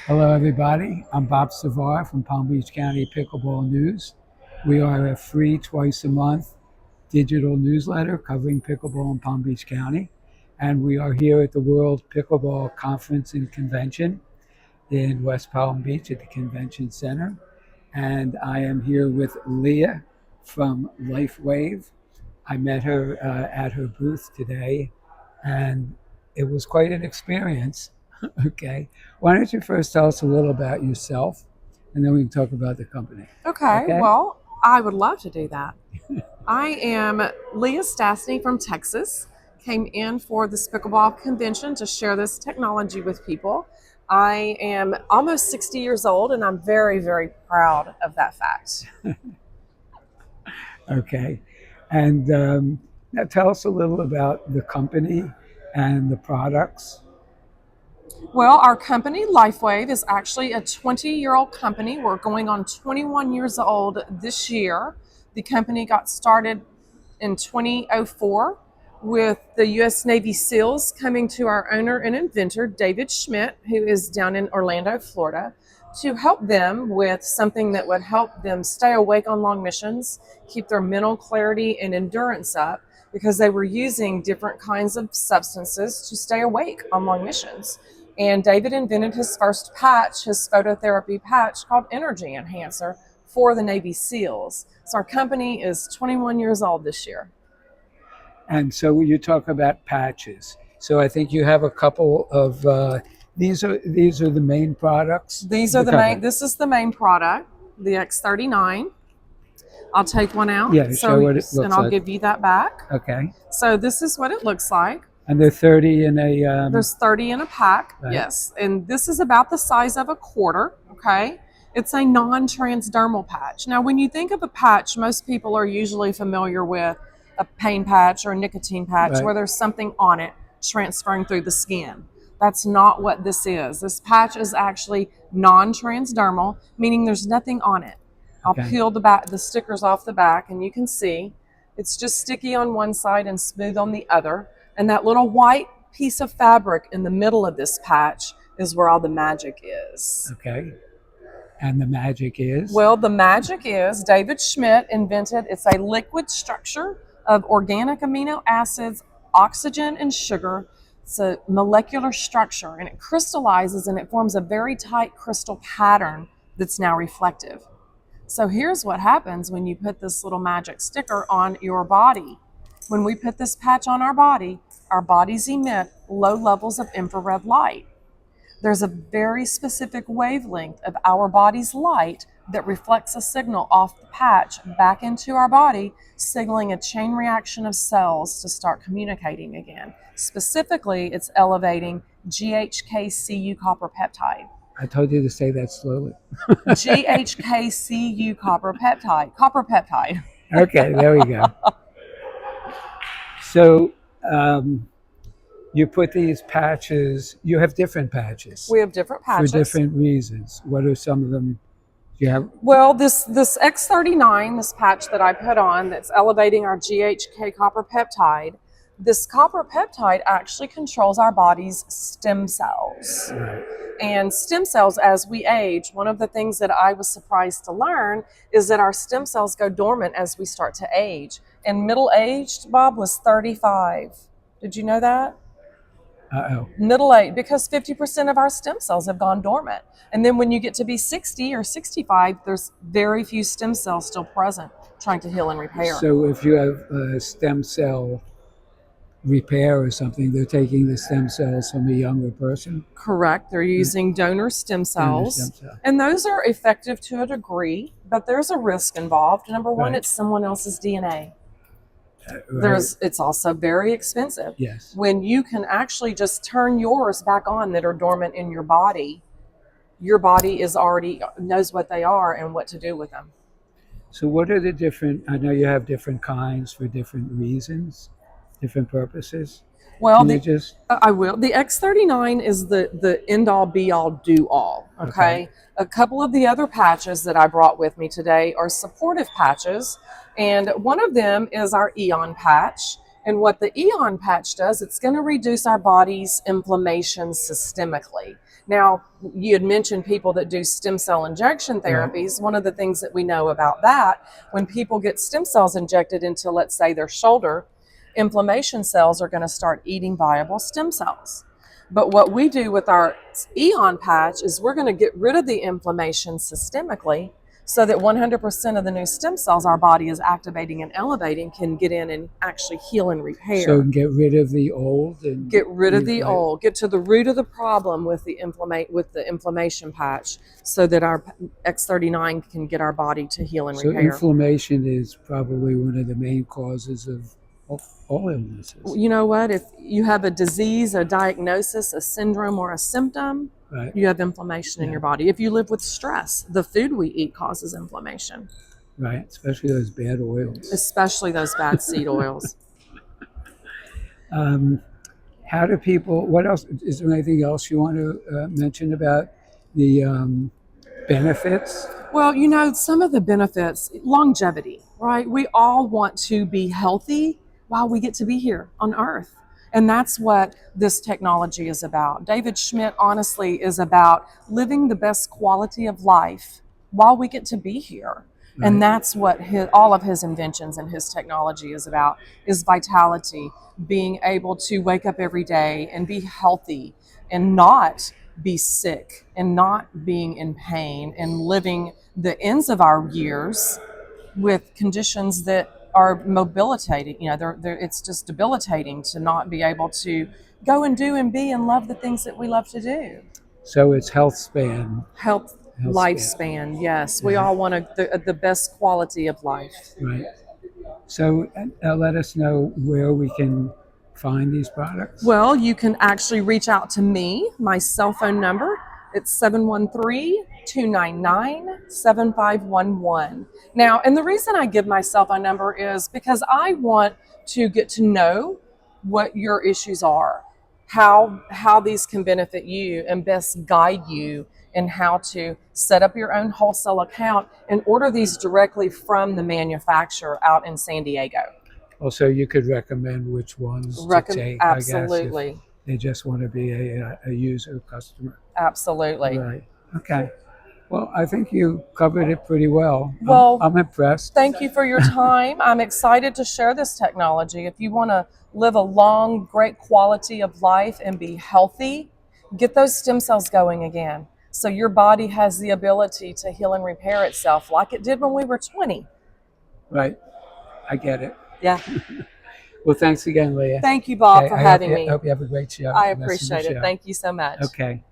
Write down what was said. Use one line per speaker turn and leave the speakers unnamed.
Hello, everybody. I'm Bob Savar from Palm Beach County Pickleball News. We are a free twice a month digital newsletter covering pickleball in Palm Beach County. And we are here at the World Pickleball Conference and Convention in West Palm Beach at the Convention Center. And I am here with Leah from LifeWave. I met her at her booth today, and it was quite an experience. Okay. Why don't you first tell us a little about yourself, and then we can talk about the company.
Okay,
Okay.
well, I would love to do that. I am Leah Stasney from Texas. Came in for this pickleball convention to share this technology with people. I am almost 60 years old and I'm very, very proud of that fact.
Okay. And now tell us a little about the company and the products.
Well, our company, LifeWave, is actually a 20-year-old company. We're going on 21 years old this year. The company got started in 2004 with the U.S. Navy SEALs coming to our owner and inventor, David Schmidt, who is down in Orlando, Florida, to help them with something that would help them stay awake on long missions, keep their mental clarity and endurance up, because they were using different kinds of substances to stay awake on long missions. And David invented his first patch, his phototherapy patch called Energy Enhancer for the Navy SEALs. So our company is 21 years old this year.
And so you talk about patches. So I think you have a couple of these are the main products.
These are the main. This is the main product, the X39. I'll take one out.
Yeah, show what it looks
and I'll
like.
give you that back.
Okay.
So this is what it looks like.
And they're 30 in a.
There's 30 in a pack.
Right.
Yes, and this is about the size of a quarter. Okay. It's a non-transdermal patch. Now, when you think of a patch, most people are usually familiar with a pain patch or a nicotine patch,
Right.
where there's something on it transferring through the skin. That's not what this is. This patch is actually non-transdermal, meaning there's nothing on it. I'll peel the stickers off the back, and you can see it's just sticky on one side and smooth on the other. And that little white piece of fabric in the middle of this patch is where all the magic is.
Okay. And the magic is?
Well, the magic is David Schmidt invented, it's a liquid structure of organic amino acids, oxygen, and sugar. It's a molecular structure, and it crystallizes and it forms a very tight crystal pattern that's now reflective. So here's what happens when you put this little magic sticker on your body. When we put this patch on our bodies emit low levels of infrared light. There's a very specific wavelength of our body's light that reflects a signal off the patch back into our body, signaling a chain reaction of cells to start communicating again. Specifically, it's elevating GHK-Cu copper peptide.
I told you to say that slowly.
GHK-Cu copper peptide.
Okay, there we go. So you put these patches, you have different patches.
We have different patches.
For different reasons. What are some of them you have?
Well, this X39, this patch that I put on that's elevating our GHK copper peptide, this copper peptide actually controls our body's stem cells.
Right.
And stem cells, as we age, one of the things that I was surprised to learn is that our stem cells go dormant as we start to age. And middle-aged, Bob, was 35. Did you know that?
Uh-oh.
Middle-aged, because 50% of our stem cells have gone dormant. And then when you get to be 60 or 65, there's very few stem cells still present trying to heal and repair.
So if you have a stem cell repair or something, they're taking the stem cells from a younger person?
Correct. They're using donor stem cells. And those are effective to a degree, but there's a risk involved. Number one, it's someone else's DNA.
Right.
It's also very expensive.
Yes.
When you can actually just turn yours back on that are dormant in your body is already knows what they are and what to do with them.
So what are the different, I know you have different kinds for different reasons, different purposes.
Well,
I
will. The X39 is the end-all, be-all, do-all, okay? A couple of the other patches that I brought with me today are supportive patches, and one of them is our Eon patch. And what the Eon patch does, it's going to reduce our body's inflammation systemically. Now, you had mentioned people that do stem cell injection therapies. One of the things that we know about that, when people get stem cells injected into, let's say, their shoulder, inflammation cells are going to start eating viable stem cells. But what we do with our Eon patch is we're going to get rid of the inflammation systemically, so that 100% of the new stem cells our body is activating and elevating can get in and actually heal and repair.
So get rid of the old and
get rid of the old, get to the root of the problem with the inflammation patch, so that our X39 can get our body to heal and
So
repair.
inflammation is probably one of the main causes of all illnesses.
You know what? If you have a disease, a diagnosis, a syndrome, or a symptom,
Right.
you have inflammation in your body. If you live with stress, the food we eat causes inflammation.
Right, especially those bad oils.
Especially those bad seed oils.
How do people, what else, is there anything else you want to mention about the benefits?
Well, you know, some of the benefits, longevity, right? We all want to be healthy while we get to be here on Earth. And that's what this technology is about. David Schmidt, honestly, is about living the best quality of life while we get to be here. Right. And that's what all of his inventions and his technology is about, is vitality, being able to wake up every day and be healthy and not be sick and not being in pain and living the ends of our years with conditions that are mobilitating. You know, it's just debilitating to not be able to go and do and be and love the things that we love to do.
So it's health span.
Health lifespan, yes. We all want the best quality of life.
Right. So let us know where we can find these products.
Well, you can actually reach out to me. My cell phone number, it's 713-299-7511. Now, and the reason I give my cell phone number is because I want to get to know what your issues are, how these can benefit you, and best guide you in how to set up your own wholesale account and order these directly from the manufacturer out in San Diego.
Also, you could recommend which ones to take.
Absolutely.
I guess, if they just want to be a user, customer.
Absolutely.
Right. Okay. Well, I think you covered it pretty well.
Well,
I'm impressed.
Thank you for your time. I'm excited to share this technology. If you want to live a long, great quality of life and be healthy, get those stem cells going again, so your body has the ability to heal and repair itself like it did when we were 20.
Right. I get it.
Yeah.
Well, thanks again, Leah.
Thank you, Bob, for having me.
I hope you have a great show.
I appreciate it. Thank you so much.
Okay.